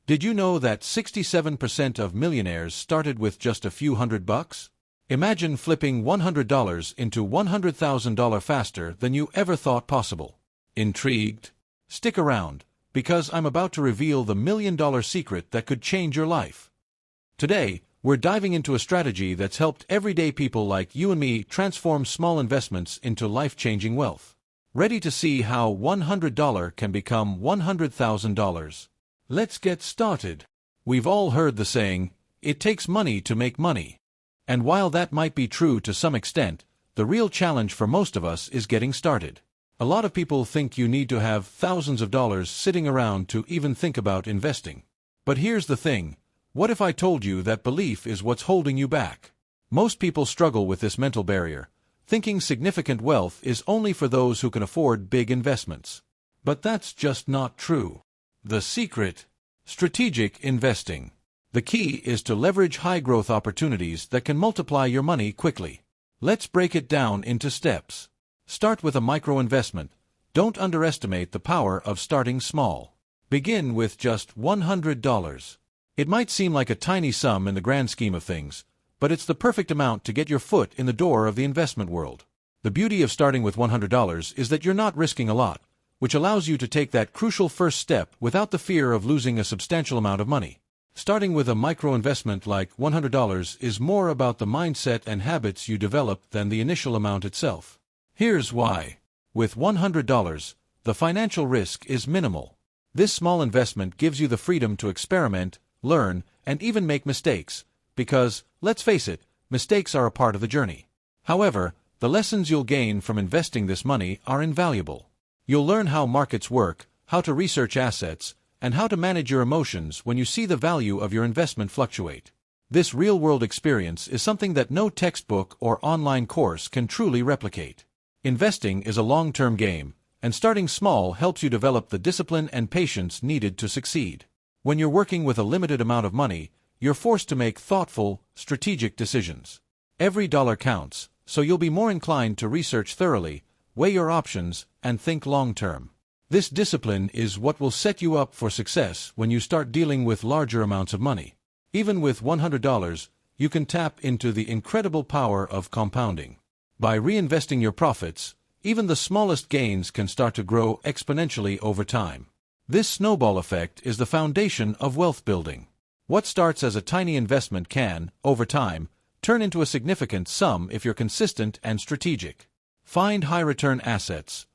Did you know that 67% of millionaires started with just a few $100? Imagine flipping $100 into $100,000 faster than you ever thought possible. Intrigued? Stick around, because I'm about to reveal the $1,000,000 secret that could change your life. Today, we're diving into a strategy that's helped everyday people like you and me transform small investments into life-changing wealth. Ready to see how $100 can become $100,000? Let's get started. We've all heard the saying, "It takes money to make money." And while that might be true to some extent, the real challenge for most of us is getting started. A lot of people think you need to have thousands of dollars sitting around to even think about investing. But here's the thing. What if I told you that belief is what's holding you back? Most people struggle with this mental barrier, thinking significant wealth is only for those who can afford big investments. But that's just not true. The secret: strategic investing. The key is to leverage high-growth opportunities that can multiply your money quickly. Let's break it down into steps. Start with a micro-investment. Don't underestimate the power of starting small. Begin with just $100. It might seem like a tiny sum in the grand scheme of things, but it's the perfect amount to get your foot in the door of the investment world. The beauty of starting with $100 is that you're not risking a lot, which allows you to take that crucial first step without the fear of losing a substantial amount of money. Starting with a micro-investment like $100 is more about the mindset and habits you develop than the initial amount itself. Here's why. With $100, the financial risk is minimal. This small investment gives you the freedom to experiment, learn, and even make mistakes, because, let's face it, mistakes are a part of the journey. However, the lessons you'll gain from investing this money are invaluable. You'll learn how markets work, how to research assets, and how to manage your emotions when you see the value of your investment fluctuate. This real-world experience is something that no textbook or online course can truly replicate. Investing is a long-term game, and starting small helps you develop the discipline and patience needed to succeed. When you're working with a limited amount of money, you're forced to make thoughtful, strategic decisions. Every dollar counts, so you'll be more inclined to research thoroughly, weigh your options, and think long-term. This discipline is what will set you up for success when you start dealing with larger amounts of money. Even with $100, you can tap into the incredible power of compounding. By reinvesting your profits, even the smallest gains can start to grow exponentially over time. This snowball effect is the foundation of wealth building. What starts as a tiny investment can, over time, turn into a significant sum if you're consistent and strategic. Find high-return assets.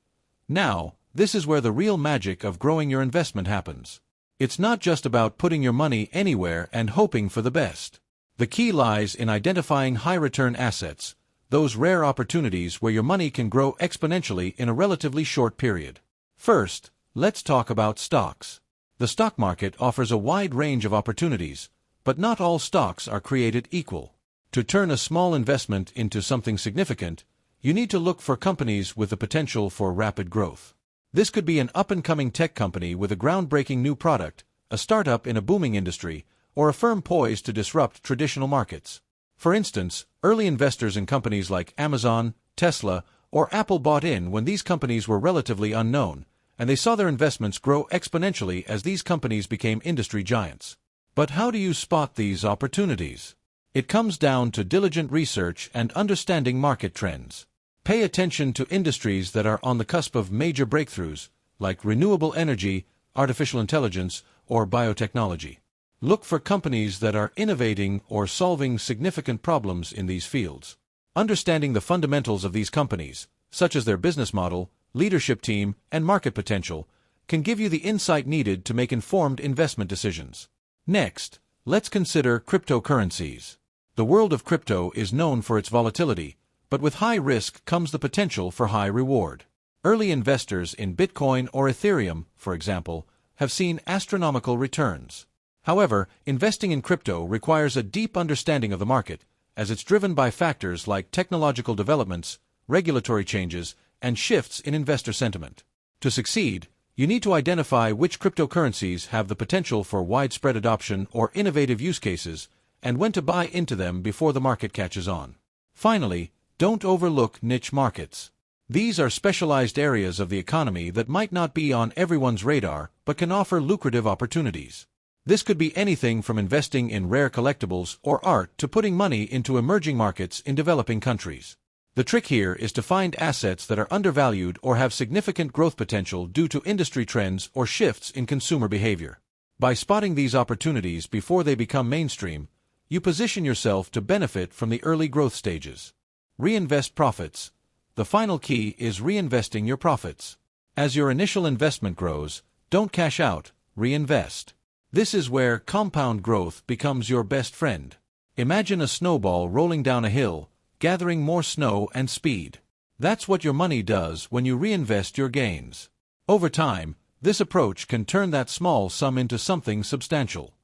Now, this is where the real magic of growing your investment happens. It's not just about putting your money anywhere and hoping for the best. The key lies in identifying high-return assets, those rare opportunities where your money can grow exponentially in a relatively short period. First, let's talk about stocks. The stock market offers a wide range of opportunities, but not all stocks are created equal. To turn a small investment into something significant, you need to look for companies with the potential for rapid growth. This could be an up-and-coming tech company with a groundbreaking new product, a startup in a booming industry, or a firm poised to disrupt traditional markets. For instance, early investors in companies like Amazon, Tesla, or Apple bought in when these companies were relatively unknown, and they saw their investments grow exponentially as these companies became industry giants. But how do you spot these opportunities? It comes down to diligent research and understanding market trends. Pay attention to industries that are on the cusp of major breakthroughs, like renewable energy, artificial intelligence, or biotechnology. Look for companies that are innovating or solving significant problems in these fields. Understanding the fundamentals of these companies, such as their business model, leadership team, and market potential, can give you the insight needed to make informed investment decisions. Next, let's consider cryptocurrencies. The world of crypto is known for its volatility, but with high risk comes the potential for high reward. Early investors in Bitcoin or Ethereum, for example, have seen astronomical returns. However, investing in crypto requires a deep understanding of the market, as it's driven by factors like technological developments, regulatory changes, and shifts in investor sentiment. To succeed, you need to identify which cryptocurrencies have the potential for widespread adoption or innovative use cases, and when to buy into them before the market catches on. Finally, don't overlook niche markets. These are specialized areas of the economy that might not be on everyone's radar but can offer lucrative opportunities. This could be anything from investing in rare collectibles or art to putting money into emerging markets in developing countries. The trick here is to find assets that are undervalued or have significant growth potential due to industry trends or shifts in consumer behavior. By spotting these opportunities before they become mainstream, you position yourself to benefit from the early growth stages. Reinvest profits. The final key is reinvesting your profits. As your initial investment grows, don't cash out, reinvest. This is where compound growth becomes your best friend. Imagine a snowball rolling down a hill, gathering more snow and speed. That's what your money does when you reinvest your gains. Over time, this approach can turn that small sum into something substantial.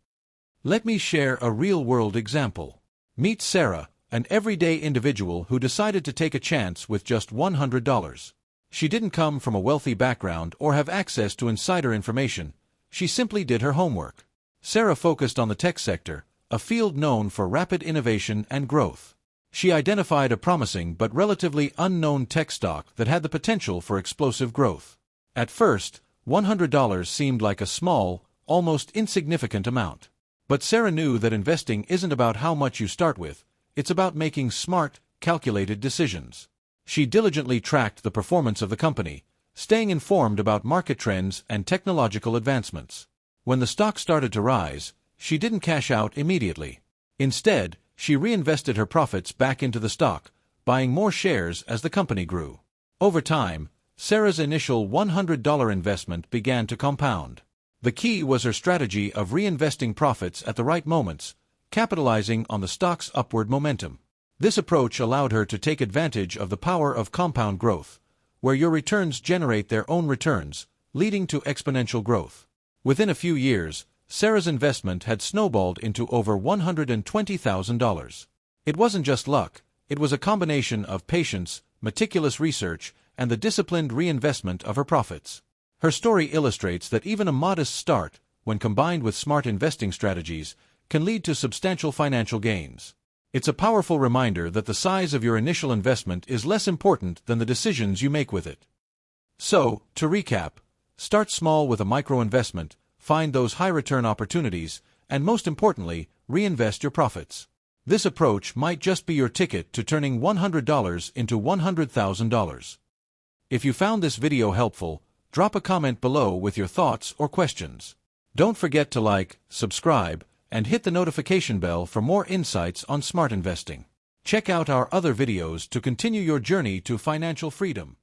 Let me share a real-world example. Meet Sarah, an everyday individual who decided to take a chance with just $100. She didn't come from a wealthy background or have access to insider information. She simply did her homework. Sarah focused on the tech sector, a field known for rapid innovation and growth. She identified a promising but relatively unknown tech stock that had the potential for explosive growth. At first, $100 seemed like a small, almost insignificant amount. But Sarah knew that investing isn't about how much you start with, it's about making smart, calculated decisions. She diligently tracked the performance of the company, staying informed about market trends and technological advancements. When the stock started to rise, she didn't cash out immediately. Instead, she reinvested her profits back into the stock, buying more shares as the company grew. Over time, Sarah's initial $100 investment began to compound. The key was her strategy of reinvesting profits at the right moments, capitalizing on the stock's upward momentum. This approach allowed her to take advantage of the power of compound growth, where your returns generate their own returns, leading to exponential growth. Within a few years, Sarah's investment had snowballed into over $120,000. It wasn't just luck, it was a combination of patience, meticulous research, and the disciplined reinvestment of her profits. Her story illustrates that even a modest start, when combined with smart investing strategies, can lead to substantial financial gains. It's a powerful reminder that the size of your initial investment is less important than the decisions you make with it. So, to recap, start small with a micro-investment, find those high-return opportunities, and most importantly, reinvest your profits. This approach might just be your ticket to turning $100 into $100,000. If you found this video helpful, drop a comment below with your thoughts or questions. Don't forget to like, subscribe, and hit the notification bell for more insights on smart investing. Check out our other videos to continue your journey to financial freedom.